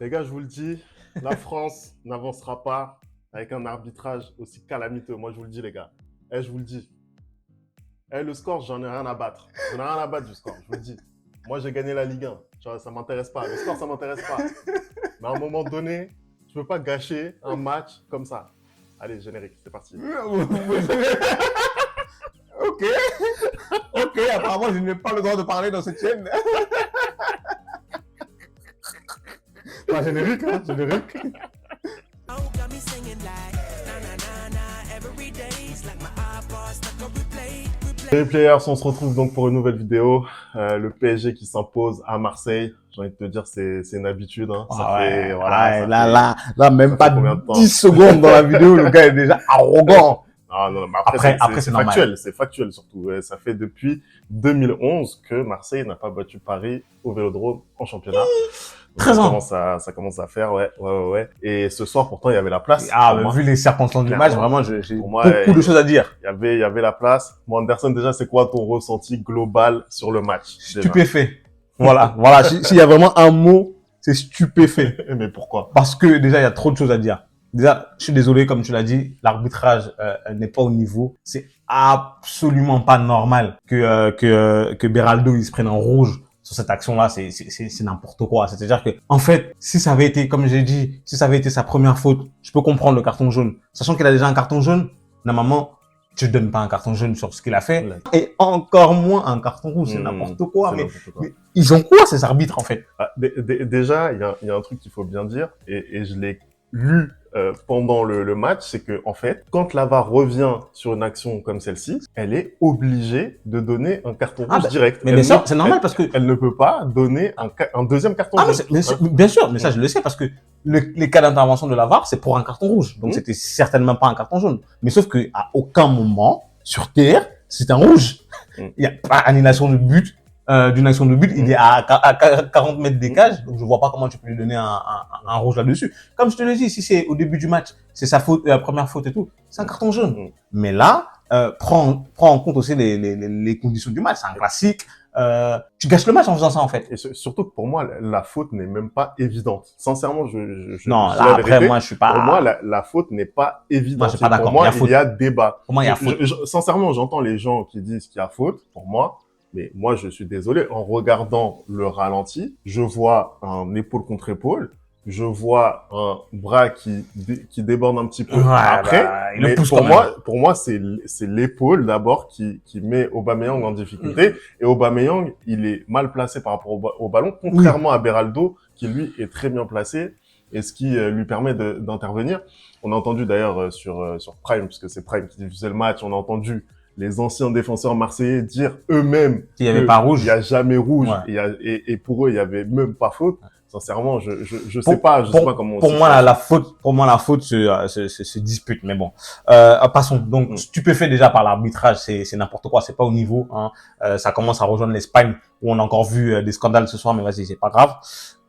Les gars, je vous le dis, la France n'avancera pas avec un arbitrage aussi calamiteux. Moi, je vous le dis, les gars. Je vous le dis. Le score, j'en ai rien à battre. J'en ai rien à battre du score, je vous le dis. Moi, j'ai gagné la Ligue 1. Tu vois, ça m'intéresse pas. Le score, ça m'intéresse pas. Mais à un moment donné, je peux pas gâcher un match comme ça. Allez, générique, c'est parti. Ok. Ok, apparemment, je n'ai pas le droit de parler dans cette chaîne. Bah, générique, hein, générique. Les players, on se retrouve donc pour une nouvelle vidéo. Le PSG qui s'impose à Marseille. J'ai envie de te dire, c'est une habitude. Hein. Ça fait, voilà, là, même pas combien de temps 10 secondes dans la vidéo, le gars est déjà arrogant. Ah, non, mais Après, c'est factuel, c'est factuel surtout. Ça fait depuis 2011 que Marseille n'a pas battu Paris au Vélodrome en championnat. Donc 13 ans. Ça commence à faire, ouais. Et ce soir, pourtant, il y avait la place. Ah, mais vu les circonstances du match, vraiment, j'ai moi, beaucoup de choses à dire. Il y avait la place. Bon, Anderson, déjà, c'est quoi ton ressenti global sur le match? Stupéfait. Voilà. S'il y a vraiment un mot, c'est stupéfait. Mais pourquoi? Parce que déjà, il y a trop de choses à dire. Déjà, je suis désolé, comme tu l'as dit, l'arbitrage n'est pas au niveau. C'est absolument pas normal que Beraldo il se prenne en rouge sur cette action-là. C'est n'importe quoi. C'est-à-dire que, en fait, si ça avait été, comme j'ai dit, si ça avait été sa première faute, je peux comprendre le carton jaune. Sachant qu'il a déjà un carton jaune, normalement, tu ne donnes pas un carton jaune sur ce qu'il a fait. Et encore moins un carton rouge. C'est n'importe quoi. Mais ils ont quoi, ces arbitres, en fait? Déjà, il y a un truc qu'il faut bien dire, et je l'ai lu pendant le match, c'est que en fait, quand la VAR revient sur une action comme celle-ci, elle est obligée de donner un carton rouge direct. Mais bien sûr, c'est normal parce que elle ne peut pas donner un deuxième carton rouge. Bien sûr, mais ça je le sais parce que les cas d'intervention de la VAR, c'est pour un carton rouge. Donc c'était certainement pas un carton jaune. Mais sauf que à aucun moment sur terre, c'est un rouge. Il n'y a pas annulation de but. D'une action de but, il est à 40 mètres des cages, donc je vois pas comment tu peux lui donner un rouge là-dessus. Comme je te l'ai dit, si c'est au début du match, c'est sa faute, la première faute et tout, c'est un carton jaune. Mais là, prends en compte aussi les conditions du match, c'est un classique. Tu gâches le match en faisant ça en fait. Et surtout que pour moi, la faute n'est même pas évidente. Sincèrement, non, là après moi je suis pas. Pour moi, la faute n'est pas évidente. Moi je suis pas d'accord. Pour moi, il y a débat. Pour moi, il y a faute. Sincèrement, j'entends les gens qui disent qu'il y a faute. Pour moi. Mais moi, je suis désolé, en regardant le ralenti, je vois un épaule contre épaule, je vois un bras qui déborde un petit peu après. Mais pour moi, c'est l'épaule d'abord qui met Aubameyang en difficulté. Et Aubameyang, il est mal placé par rapport au ballon, contrairement à Beraldo, qui lui est très bien placé et ce qui lui permet d'intervenir. On a entendu d'ailleurs sur Prime, puisque c'est Prime qui diffusait le match, on a entendu les anciens défenseurs marseillais dire eux-mêmes qu'il n'y avait pas rouge. Il n'y a jamais rouge. Et pour eux, il n'y avait même pas faute. Sincèrement, je sais pas comment pour moi, la faute se dispute, mais bon. Passons. Donc, stupéfait déjà par l'arbitrage, c'est n'importe quoi, c'est pas au niveau, hein. Ça commence à rejoindre l'Espagne, où on a encore vu des scandales ce soir, mais vas-y, c'est pas grave.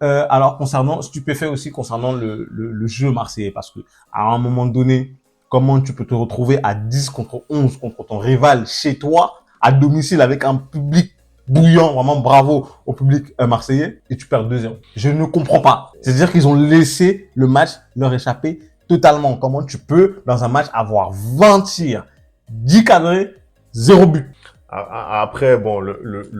Alors, stupéfait aussi concernant le jeu marseillais, parce que, à un moment donné, comment tu peux te retrouver à 10 contre 11 contre ton rival chez toi, à domicile avec un public bouillant, vraiment bravo au public marseillais, et tu perds 2-0. Je ne comprends pas. C'est-à-dire qu'ils ont laissé le match leur échapper totalement. Comment tu peux, dans un match, avoir 20 tirs, 10 cadrés, 0 but? Après, bon,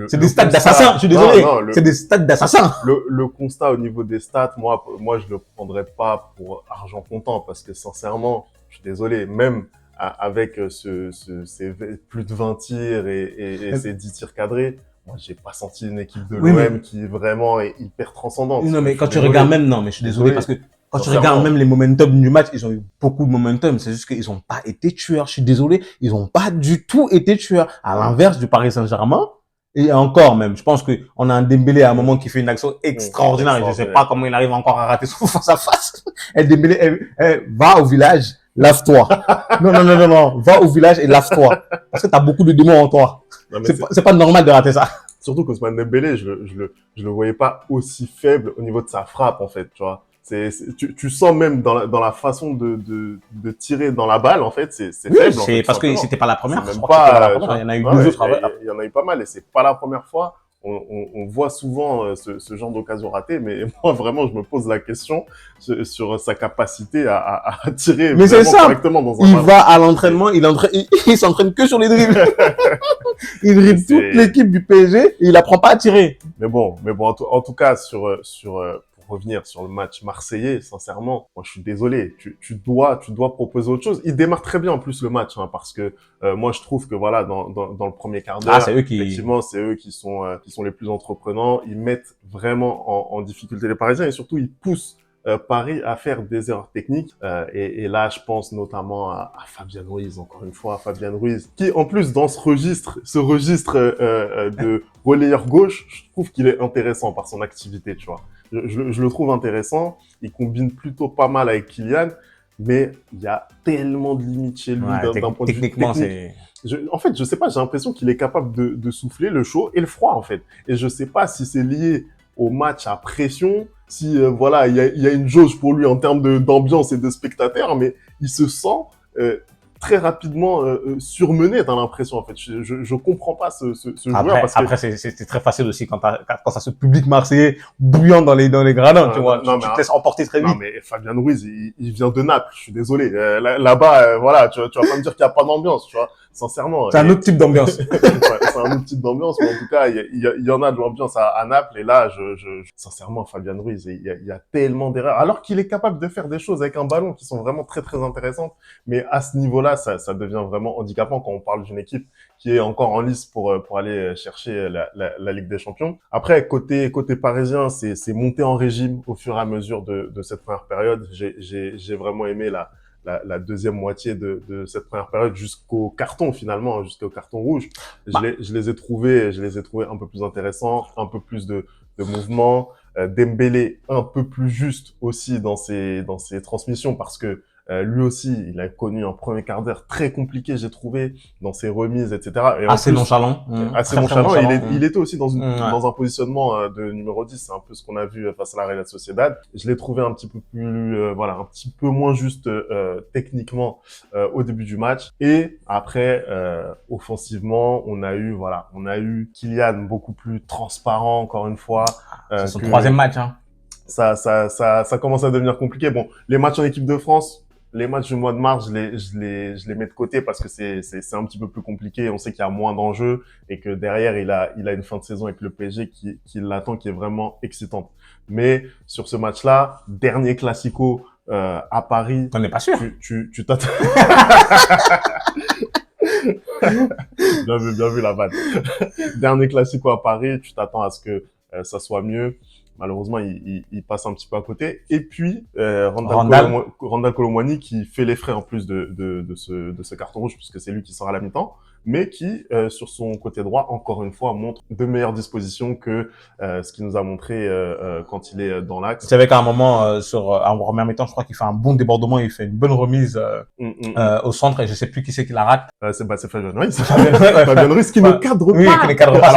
c'est des stats d'assassins, je suis désolé. C'est des stats d'assassins. Le constat au niveau des stats, moi, je le prendrais pas pour argent comptant, parce que sincèrement, je suis désolé, même avec ces plus de 20 tirs et ces 10 tirs cadrés, moi, j'ai pas senti une équipe de l'OM qui vraiment est hyper transcendante. Non, mais quand tu regardes même, non, mais je suis désolé parce que quand tu regardes même les momentum du match, ils ont eu beaucoup de momentum. C'est juste qu'ils ont pas été tueurs. Je suis désolé. Ils ont pas du tout été tueurs. À l'inverse du Paris Saint-Germain. Et encore même, je pense que on a un Dembélé à un moment qui fait une action extraordinaire. Et je sais pas comment il arrive encore à rater son face à face. Et Dembélé, va au village, lave-toi. Non, va au village et lave-toi. Parce que t'as beaucoup de démons en toi. C'est pas normal de rater ça. Surtout qu'Ousmane Dembélé, je le voyais pas aussi faible au niveau de sa frappe, en fait, tu vois. Tu sens même dans la façon de tirer dans la balle, en fait, c'est faible. C'est parce que c'était pas la première. Il y en a eu 2 autres. Il y en a eu pas mal et c'est pas la première fois. on voit souvent ce genre d'occasion ratée, mais moi vraiment je me pose la question sur sa capacité à tirer Mais c'est vraiment ça. correctement dans un Il ballon. va à l'entraînement, il s'entraîne que sur les dribbles. Il dribble toute l'équipe du PSG et il apprend pas à tirer. Mais bon, en tout cas, pour revenir sur le match marseillais, sincèrement, moi, je suis désolé. Tu dois proposer autre chose. Il démarre très bien, en plus, le match, hein, parce que, moi, je trouve que, voilà, dans le premier quart d'heure, C'est eux qui... effectivement, c'est eux qui sont les plus entreprenants. Ils mettent vraiment en difficulté les Parisiens et surtout, ils poussent Paris à faire des erreurs techniques. Et là, je pense notamment à Fabien Ruiz, encore une fois, Fabien Ruiz, qui en plus dans ce registre de relayeur gauche, je trouve qu'il est intéressant par son activité, tu vois. Je le trouve intéressant. Il combine plutôt pas mal avec Kylian, mais il y a tellement de limites chez lui d'un point de vue techniquement, technique. En fait, je sais pas, j'ai l'impression qu'il est capable de souffler le chaud et le froid, en fait. Et je sais pas si c'est lié au match à pression, si voilà, il y a une jauge pour lui en termes d'ambiance et de spectateurs, mais il se sent très rapidement surmené, t'as l'impression, en fait. Je comprends pas ce joueur parce que... Après, c'est très facile aussi quand t'as ce public marseillais bouillant dans les gradins, tu vois. Tu te laisses emporter très vite. Non, mais Fabien Ruiz, il vient de Naples, je suis désolé. Là-bas, voilà, tu vas pas me dire qu'il y a pas d'ambiance, tu vois. Sincèrement. C'est un autre type d'ambiance. C'est un autre type d'ambiance, mais en tout cas, il y en a de l'ambiance à Naples. Et là, sincèrement, Fabien Ruiz, il y a tellement d'erreurs. Alors qu'il est capable de faire des choses avec un ballon qui sont vraiment très, très intéressantes. Mais à ce niveau-là, ça devient vraiment handicapant quand on parle d'une équipe qui est encore en lice pour aller chercher la Ligue des Champions. Après, côté parisien, c'est monté en régime au fur et à mesure de cette première période. J'ai vraiment aimé la deuxième moitié de cette première période jusqu'au carton finalement, jusqu'au carton rouge. Je les ai trouvés un peu plus intéressants, un peu plus de mouvement. Dembélé un peu plus juste aussi dans ses transmissions parce que lui aussi, il a connu un premier quart d'heure très compliqué, j'ai trouvé, dans ses remises, etc. Et assez nonchalant. Assez nonchalant. Il était aussi dans un positionnement de numéro 10. C'est un peu ce qu'on a vu face à la Real Sociedad. Je l'ai trouvé un petit peu plus, un petit peu moins juste techniquement au début du match. Et après, offensivement, on a eu Kylian beaucoup plus transparent, encore une fois. C'est son troisième match, hein. Ça commence à devenir compliqué. Bon, les matchs en équipe de France, les matchs du mois de mars, je les mets de côté parce que c'est un petit peu plus compliqué. On sait qu'il y a moins d'enjeux et que derrière, il a une fin de saison avec le PSG qui l'attend, qui est vraiment excitante. Mais sur ce match-là, dernier classico à Paris. On n'est pas sûr. Tu t'attends. Bien vu la vanne. Dernier classico à Paris, tu t'attends à ce que ça soit mieux. Malheureusement, il passe un petit peu à côté. Et puis, Randal Kolo Muani qui fait les frais en plus de ce carton rouge puisque c'est lui qui sort à la mi-temps, mais qui, sur son côté droit, encore une fois, montre de meilleures dispositions que ce qu'il nous a montré quand il est dans l'axe. C'est vrai qu'à un moment, en première mi-temps, je crois qu'il fait un bon débordement, il fait une bonne remise au centre et je sais plus qui c'est qui la rate. C'est Fabien Ruiz. Fabien Ruiz qui ne cadre pas. Oui, qui ne cadre pas,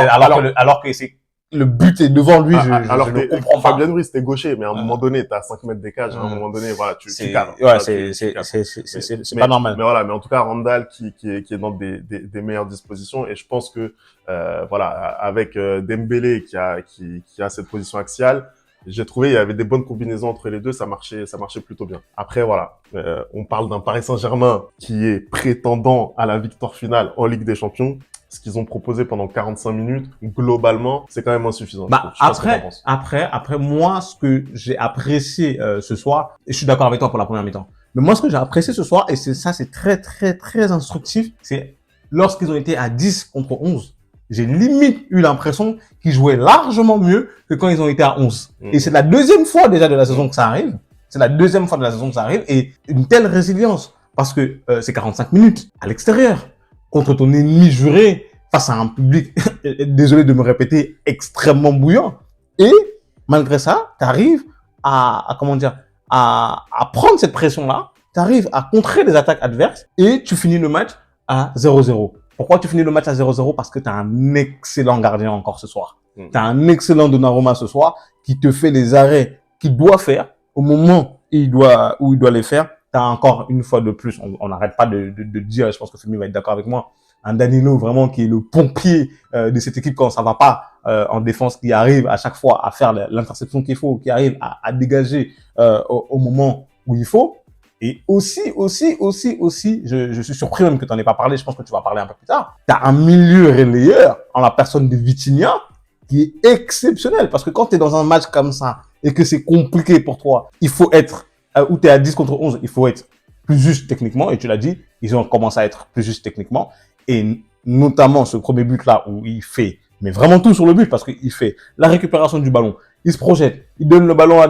alors que c'est le but est devant lui, je ne comprends pas. Fabien Ruiz, t'es gaucher, mais à un moment donné, t'as 5 mètres d'écart, à un moment donné, voilà, tu cadres. Ouais, c'est pas normal. Mais voilà, mais en tout cas, Randal qui est dans des meilleures dispositions, et je pense que, voilà, avec Dembélé qui a cette position axiale, j'ai trouvé il y avait des bonnes combinaisons entre les deux, ça marchait plutôt bien. Après, voilà, on parle d'un Paris Saint-Germain qui est prétendant à la victoire finale en Ligue des Champions. Ce qu'ils ont proposé pendant 45 minutes, globalement, c'est quand même insuffisant. Après, moi, ce que j'ai apprécié ce soir, et je suis d'accord avec toi pour la première mi-temps, mais moi, ce que j'ai apprécié ce soir, et c'est très, très, très instructif, c'est lorsqu'ils ont été à 10 contre 11, j'ai limite eu l'impression qu'ils jouaient largement mieux que quand ils ont été à 11. Et c'est la deuxième fois déjà de la saison que ça arrive. Et une telle résilience, parce que c'est 45 minutes à l'extérieur, contre ton ennemi juré, face à un public, désolé de me répéter, extrêmement bouillant. Et malgré ça, tu arrives à prendre cette pression-là, tu arrives à contrer les attaques adverses et tu finis le match à 0-0. Pourquoi tu finis le match à 0-0? Parce que tu as un excellent gardien encore ce soir. Tu as un excellent Donnarumma ce soir qui te fait les arrêts qu'il doit faire au moment où il doit les faire. T'as encore une fois de plus, on n'arrête pas de dire, je pense que Femi va être d'accord avec moi, un Danilo vraiment qui est le pompier de cette équipe quand ça va pas en défense, qui arrive à chaque fois à faire l'interception qu'il faut, qui arrive à dégager au moment où il faut. Et aussi, je suis surpris même que tu n'en aies pas parlé, je pense que tu vas parler un peu plus tard. Tu as un milieu relayeur en la personne de Vitinha qui est exceptionnel. Parce que quand tu es dans un match comme ça et que c'est compliqué pour toi, il faut être, où tu es à 10 contre 11, il faut être plus juste techniquement. Et tu l'as dit, ils ont commencé à être plus justes techniquement. Et notamment ce premier but-là où il fait, mais vraiment tout sur le but parce qu'il fait la récupération du ballon. Il se projette, il donne le ballon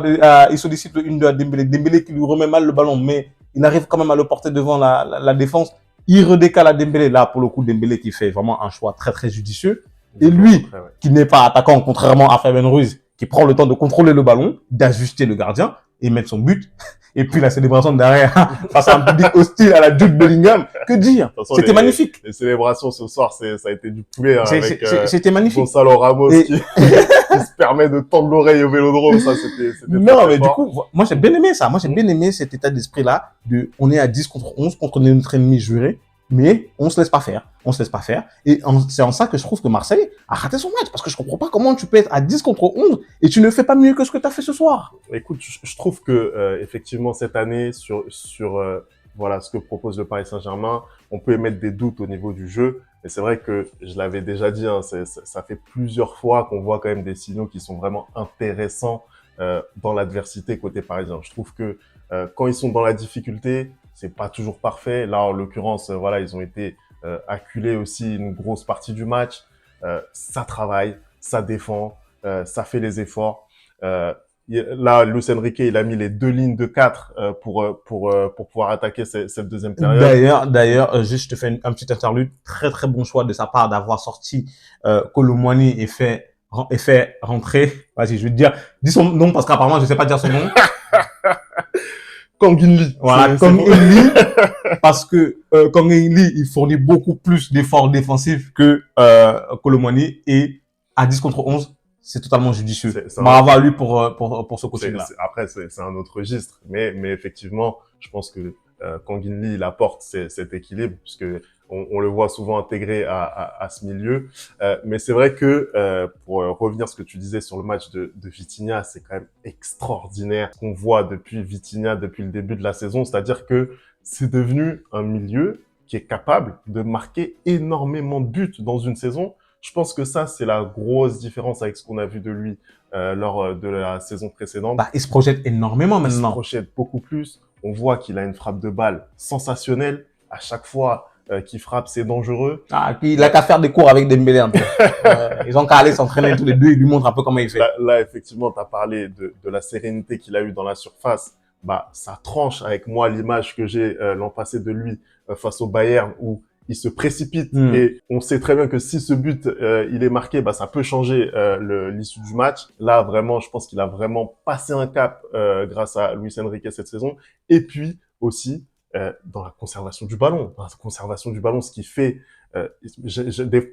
il sollicite une de Dembélé. Dembélé qui lui remet mal le ballon, mais il arrive quand même à le porter devant la défense. Il redécale à Dembélé. Là, pour le coup, Dembélé qui fait vraiment un choix très, très judicieux. Et lui, qui n'est pas attaquant, contrairement à Fabien Ruiz, qui prend le temps de contrôler le ballon, d'ajuster le gardien et mettre son but. Et puis la célébration derrière, face à un public hostile à la Jude Bellingham. Que dire? C'était magnifique. Les célébrations ce soir, ça a été du poulet, hein, avec c'était magnifique. Gonzalo Ramos qui se permet de tendre l'oreille au Vélodrome. Ça, c'était non, mais fort. Du coup, moi, j'ai bien aimé ça. Moi, j'ai bien aimé cet état d'esprit-là on est à 10 contre 11 contre notre ennemi juré. Mais on se laisse pas faire. On se laisse pas faire. Et c'est en ça que je trouve que Marseille a raté son match. Parce que je comprends pas comment tu peux être à 10 contre 11 et tu ne fais pas mieux que ce que tu as fait ce soir. Écoute, je trouve que, effectivement, cette année, sur voilà, ce que propose le Paris Saint-Germain, on peut émettre des doutes au niveau du jeu. Et c'est vrai que, je l'avais déjà dit, hein, ça fait plusieurs fois qu'on voit quand même des signaux qui sont vraiment intéressants, dans l'adversité côté parisien. Je trouve que, quand ils sont dans la difficulté, c'est pas toujours parfait. Là, en l'occurrence, voilà, ils ont été acculés aussi une grosse partie du match. Ça travaille, ça défend, ça fait les efforts. Là, Luis Enrique, il a mis les 2 lignes de 4 pour pouvoir attaquer cette deuxième période. D'ailleurs, juste je te fais un petit interlude. Très très bon choix de sa part d'avoir sorti Kolo Muani et fait rentrer. Vas-y, je vais te dire. Dis son nom parce qu'apparemment je sais pas dire son nom. Kang In Lee. Voilà, Kang In Lee, parce que Kang In Lee, il fournit beaucoup plus d'efforts défensifs que Kolo Muani et à 10 contre 11, c'est totalement judicieux. Bravo à lui pour ce coaching-là. Après, c'est un autre registre, mais effectivement, je pense que Kang In Lee, il apporte cet équilibre, puisque on le voit souvent intégré à ce milieu. Mais c'est vrai que, pour revenir à ce que tu disais sur le match de Vitinha, c'est quand même extraordinaire ce qu'on voit depuis Vitinha, depuis le début de la saison. C'est-à-dire que c'est devenu un milieu qui est capable de marquer énormément de buts dans une saison. Je pense que ça, c'est la grosse différence avec ce qu'on a vu de lui lors de la saison précédente. Bah, il se projette énormément maintenant. Il se projette beaucoup plus. On voit qu'il a une frappe de balle sensationnelle. À chaque fois qu'il frappe, c'est dangereux. Ah, il a qu'à faire des cours avec Dembélé un peu. Ils ont qu'à aller s'entraîner tous les deux. Il lui montre un peu comment il fait. Là effectivement, tu as parlé de la sérénité qu'il a eue dans la surface. Bah, ça tranche avec moi l'image que j'ai l'an passé de lui face au Bayern où il se précipite et on sait très bien que si ce but il est marqué, bah ça peut changer l'issue du match. Là vraiment, je pense qu'il a vraiment passé un cap grâce à Luis Enrique cette saison. Et puis aussi dans la conservation du ballon, ce qui fait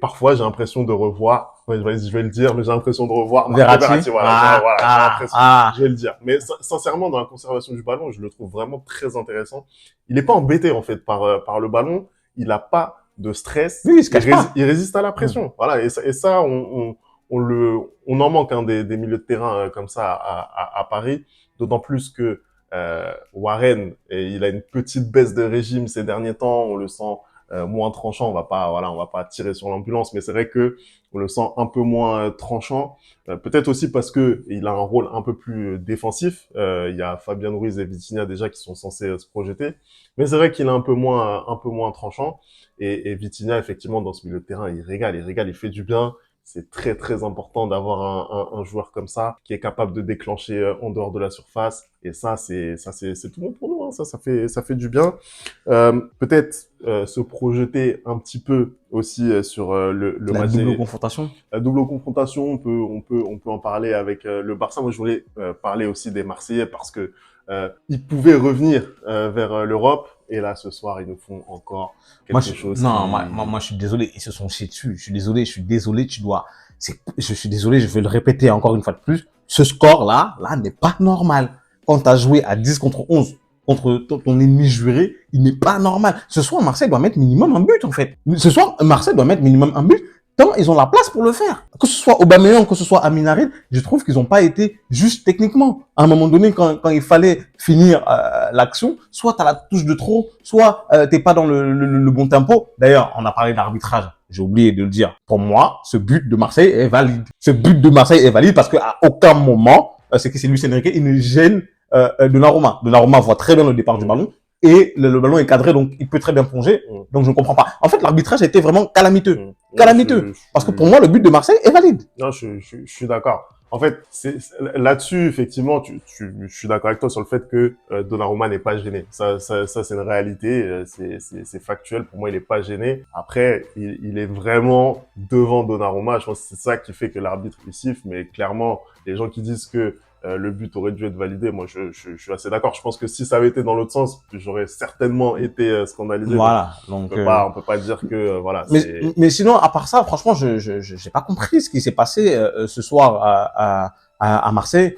parfois j'ai l'impression de revoir, je vais le dire, mais j'ai l'impression de revoir Verratti, je vais le dire. Mais sincèrement, dans la conservation du ballon, je le trouve vraiment très intéressant. Il n'est pas embêté en fait par le ballon. Il n'a pas de stress. Oui, il résiste à la pression. Voilà. Et ça, on en manque des milieux de terrain comme ça à Paris. D'autant plus que Warren, il a une petite baisse de régime ces derniers temps. On le sent moins tranchant. On va pas tirer sur l'ambulance, mais c'est vrai que on le sent un peu moins tranchant. Peut-être aussi parce que il a un rôle un peu plus défensif. Il y a Fabien Ruiz et Vitinha déjà qui sont censés se projeter. Mais c'est vrai qu'il est un peu moins tranchant. Et Vitinha, effectivement, dans ce milieu de terrain, il régale, il fait du bien. C'est très, très important d'avoir un joueur comme ça, qui est capable de déclencher en dehors de la surface. Et ça, c'est tout bon pour nous, hein. Ça fait du bien. Peut-être, se projeter un petit peu aussi sur le match. La double confrontation. La double confrontation, on peut en parler avec le Barça. Moi, je voulais parler aussi des Marseillais parce que ils pouvaient revenir vers l'Europe. Et là, ce soir, ils nous font encore quelque chose. Non, moi, je suis désolé. Ils se sont chiés dessus. Je suis désolé. Je suis désolé. Je vais le répéter encore une fois de plus. Ce score-là n'est pas normal. Quand tu as joué à 10 contre 11 contre ton ennemi juré, il n'est pas normal. Ce soir, Marseille doit mettre minimum un but, en fait. Ce soir, Marseille doit mettre minimum un but. Tant ils ont la place pour le faire. Que ce soit Aubameyang, que ce soit Amin Harit, je trouve qu'ils n'ont pas été justes techniquement. À un moment donné, quand il fallait finir l'action, soit tu as la touche de trop, soit t'es pas dans le bon tempo. D'ailleurs, on a parlé d'arbitrage. J'ai oublié de le dire. Pour moi, ce but de Marseille est valide. Ce but de Marseille est valide parce qu'à aucun moment, c'est que c'est Luis Enrique, il ne gêne Donnarumma. Donnarumma voit très bien le départ du ballon. Et le ballon est cadré, donc il peut très bien plonger. Donc je ne comprends pas. En fait, l'arbitrage a été vraiment calamiteux. Calamiteux. Parce que pour moi, le but de Marseille est valide. Non, je suis d'accord. En fait, là-dessus, effectivement, je suis d'accord avec toi sur le fait que Donnarumma n'est pas gêné. Ça c'est une réalité, c'est factuel. Pour moi, il n'est pas gêné. Après, il est vraiment devant Donnarumma. Je pense que c'est ça qui fait que l'arbitre il siffle. Mais clairement, les gens qui disent que le but aurait dû être validé, moi je suis assez d'accord. Je pense que si ça avait été dans l'autre sens, j'aurais certainement été scandalisé. Voilà. Donc on peut pas dire que voilà. Mais sinon, à part ça, franchement, j'ai pas compris ce qui s'est passé ce soir à Marseille.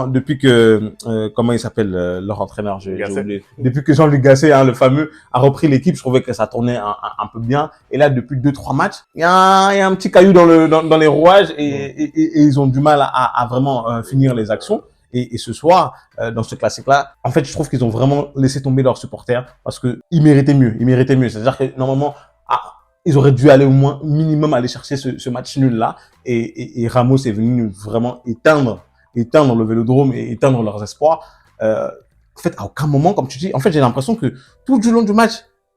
Depuis que comment il s'appelle leur entraîneur, j'ai oublié. Depuis que Jean-Luc Gasset, le fameux, a repris l'équipe, je trouvais que ça tournait un peu bien. Et là, depuis 2-3 matchs, il y a un petit caillou dans les rouages et ils ont du mal à vraiment finir les actions. Et ce soir, dans ce classique-là, en fait, je trouve qu'ils ont vraiment laissé tomber leurs supporters parce que ils méritaient mieux. Ils méritaient mieux. C'est-à-dire que normalement, ils auraient dû aller au moins minimum aller chercher ce match nul-là. Et Ramos est venu vraiment éteindre le Vélodrome et éteindre leurs espoirs. En fait, à aucun moment, comme tu dis, en fait, j'ai l'impression que tout du long du match,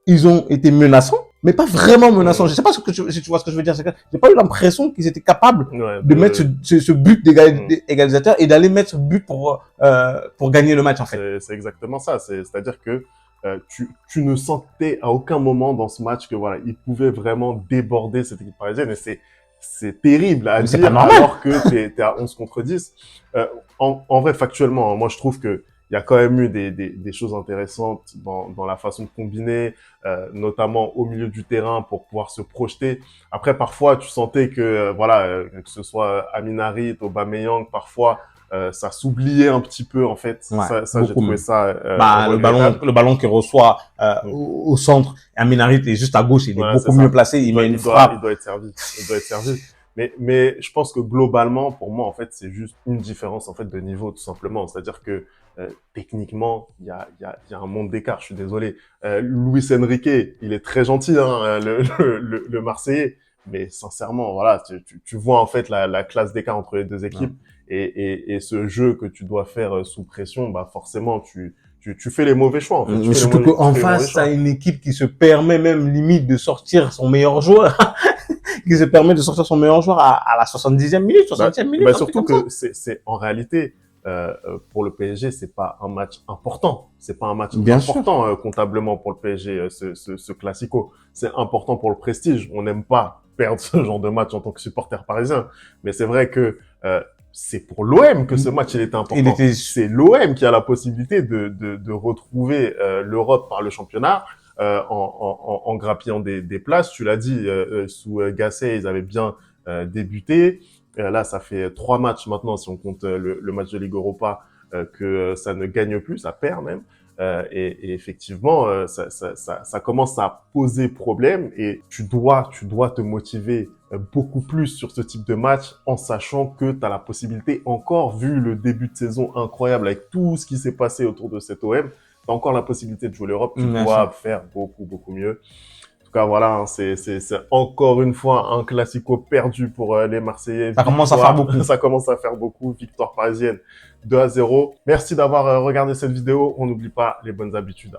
ils ont été menaçants, mais pas vraiment menaçants. Je sais pas si tu vois ce que je veux dire. J'ai pas eu l'impression qu'ils étaient capables de mettre ce but d'égalisateur et d'aller mettre ce but pour gagner le match, en fait. C'est exactement ça. C'est-à-dire que tu ne sentais à aucun moment dans ce match que voilà, ils pouvaient vraiment déborder cette équipe parisienne et c'est terrible à dire alors que t'es à 11 contre 10. En vrai, factuellement, moi, je trouve que il y a quand même eu des choses intéressantes dans la façon de combiner, notamment au milieu du terrain pour pouvoir se projeter. Après, parfois, tu sentais que, que ce soit Amin Harit, Aubameyang, parfois, ça s'oubliait un petit peu, en fait. Ouais, ça j'ai trouvé ça, le ballon qu'il reçoit, au centre, Amin Harit est juste à gauche, il est beaucoup mieux placé, il met une frappe. Il doit être servi. Mais je pense que globalement, pour moi, en fait, c'est juste une différence, en fait, de niveau, tout simplement. C'est-à-dire que, techniquement, il y a un monde d'écart, je suis désolé. Luis Enrique, il est très gentil, le Marseillais. Mais sincèrement, voilà, tu vois, en fait, la classe d'écart entre les deux équipes. Et ce jeu que tu dois faire sous pression, bah, forcément, tu fais les mauvais choix, en fait. Mais surtout qu'en face, t'as une équipe qui se permet même limite de sortir son meilleur joueur. Qui se permet de sortir son meilleur joueur à la 70e minute, 60e minute. Bah surtout que c'est en réalité, pour le PSG, c'est pas un match important. C'est pas un match important comptablement pour le PSG, ce classico. C'est important pour le prestige. On n'aime pas perdre ce genre de match en tant que supporter parisien. Mais c'est vrai que c'est pour l'OM que ce match il était important. C'est l'OM qui a la possibilité de retrouver l'Europe par le championnat. En grappillant des places. Tu l'as dit, sous Gasset, ils avaient bien débuté. Là, ça fait 3 matchs maintenant, si on compte le match de Ligue Europa, que ça ne gagne plus, ça perd même. Et effectivement, ça commence à poser problème et tu dois te motiver beaucoup plus sur ce type de match en sachant que tu as la possibilité, encore vu le début de saison incroyable avec tout ce qui s'est passé autour de cet OM, t'as encore la possibilité de jouer l'Europe, tu dois faire beaucoup mieux. En tout cas, voilà, c'est encore une fois un classico perdu pour les Marseillais. Ça commence à faire beaucoup. Ça commence à faire beaucoup. Victoire parisienne 2-0. Merci d'avoir regardé cette vidéo. On n'oublie pas les bonnes habitudes,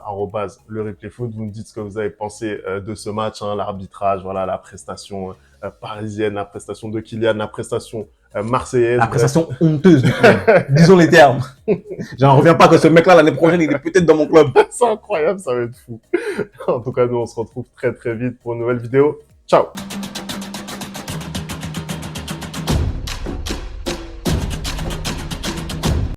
@lereplayfoot. Vous me dites ce que vous avez pensé de ce match, l'arbitrage, voilà, la prestation parisienne, la prestation de Kylian, la prestation marseillaise. La prestation honteuse du club. Disons les termes. J'en reviens pas que ce mec-là, l'année prochaine, il est peut-être dans mon club. C'est incroyable, ça va être fou. En tout cas, nous, on se retrouve très vite pour une nouvelle vidéo. Ciao!